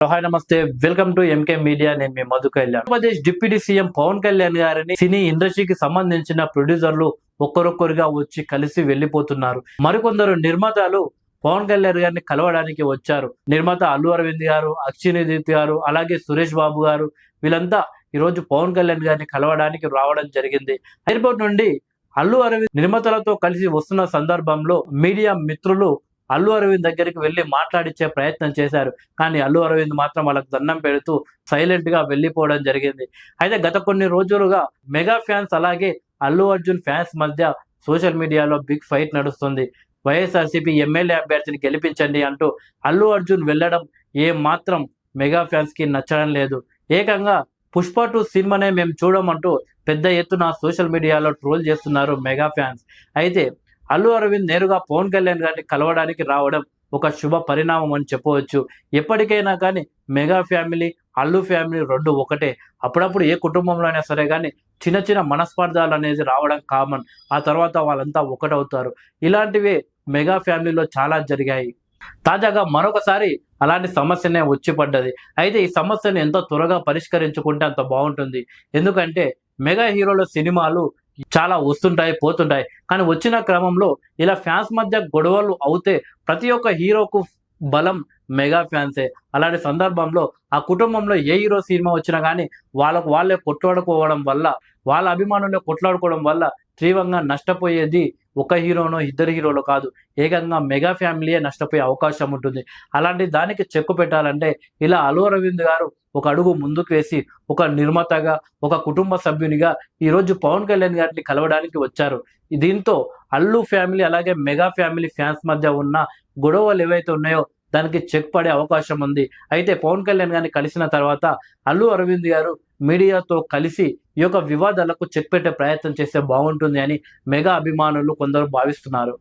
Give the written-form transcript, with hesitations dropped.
Hi నమస్తే, welcome to MK media. నేను మీ మధు కళ్యాణ్. ఆంధ్రప్రదేశ్ డిప్యూటీ సీఎం పవన్ కళ్యాణ్ గారిని సినీ ఇండస్ట్రీకి సంబంధించిన ప్రొడ్యూసర్లు ఒక్కరొక్కరుగా వచ్చి కలిసి వెళ్లిపోతున్నారు. మరికొందరు నిర్మాతలు పవన్ కళ్యాణ్ గారిని కలవడానికి వచ్చారు. నిర్మాత అల్లు అరవింద్ గారు, అక్షయ్ గారు, అలాగే సురేష్ బాబు గారు, వీళ్ళంతా ఈ రోజు పవన్ కళ్యాణ్ గారిని కలవడానికి రావడం జరిగింది. ఎయిర్పోర్ట్ నుండి అల్లు అరవింద్ నిర్మాతలతో కలిసి వస్తున్న సందర్భంలో మీడియా మిత్రులు అల్లు అరవింద్ దగ్గరికి వెళ్లి మాట్లాడించే ప్రయత్నం చేశారు. కానీ అల్లు అరవింద్ మాత్రం వాళ్ళకు దండం పెడుతూ సైలెంట్ గా వెళ్లిపోవడం జరిగింది. అయితే గత కొన్ని రోజులుగా మెగా ఫ్యాన్స్ అలాగే అల్లు అర్జున్ ఫ్యాన్స్ మధ్య సోషల్ మీడియాలో బిగ్ ఫైట్ నడుస్తుంది. వైఎస్ఆర్సీపీ ఎమ్మెల్యే అభ్యర్థిని గెలిపించండి అంటూ అల్లు అర్జున్ వెళ్లడం ఏ మాత్రం మెగా ఫ్యాన్స్ కి నచ్చడం లేదు. ఏకంగా పుష్ప 2 సినిమానే మేము చూడమంటూ పెద్ద ఎత్తున సోషల్ మీడియాలో ట్రోల్ చేస్తున్నారు మెగా ఫ్యాన్స్. అయితే అల్లు అరవింద్ నేరుగా పవన్ కళ్యాణ్ గారిని కలవడానికి రావడం ఒక శుభ పరిణామం అని చెప్పవచ్చు. ఎప్పటికైనా కానీ మెగా ఫ్యామిలీ, అల్లు ఫ్యామిలీ రెండు ఒకటే. అప్పుడప్పుడు ఏ కుటుంబంలో అయినా సరే కానీ చిన్న చిన్న మనస్పర్ధాలు అనేది రావడం కామన్. ఆ తర్వాత వాళ్ళంతా ఒకటవుతారు. ఇలాంటివే మెగా ఫ్యామిలీలో చాలా జరిగాయి. తాజాగా మరొకసారి అలాంటి సమస్యనే వచ్చి పడ్డది. అయితే ఈ సమస్యను ఎంత త్వరగా పరిష్కరించుకుంటే అంత బాగుంటుంది. ఎందుకంటే మెగా హీరోల సినిమాలు చాలా వస్తుంటాయి, పోతుంటాయి. కానీ వచ్చిన క్రమంలో ఇలా ఫ్యాన్స్ మధ్య గొడవలు అవుతే ప్రతి ఒక్క హీరోకు బలం మెగా ఫ్యాన్సే. అలాంటి సందర్భంలో ఆ కుటుంబంలో ఏ హీరో సినిమా వచ్చినా కానీ వాళ్ళే కొట్లాడుకోవడం వల్ల, వాళ్ళ అభిమానులే కొట్లాడుకోవడం వల్ల తీవ్రంగా నష్టపోయేది ఒక హీరోనో ఇద్దరు హీరోలు కాదు, ఏకంగా మెగా ఫ్యామిలీయే నష్టపోయే అవకాశం ఉంటుంది. అలాంటి దానికి చెక్కు పెట్టాలంటే ఇలా అల్లు అరవింద్ గారు ఒక అడుగు ముందుకు వేసి ఒక నిర్మాతగా, ఒక కుటుంబ సభ్యునిగా ఈరోజు పవన్ కళ్యాణ్ గారిని కలవడానికి వచ్చారు. దీంతో అల్లు ఫ్యామిలీ అలాగే మెగా ఫ్యామిలీ ఫ్యాన్స్ మధ్య ఉన్న గొడవలు ఏవైతే ఉన్నాయో దానికి చెక్ పడే అవకాశం ఉంది. అయితే పవన్ కళ్యాణ్ గారిని కలిసిన తర్వాత అల్లు అరవింద్ గారు మీడియాతో కలిసి ఈ యొక్క వివాదాలకు చెక్ పెట్టే ప్రయత్నం చేస్తే బాగుంటుంది అని మెగా అభిమానులు కొందరు భావిస్తున్నారు.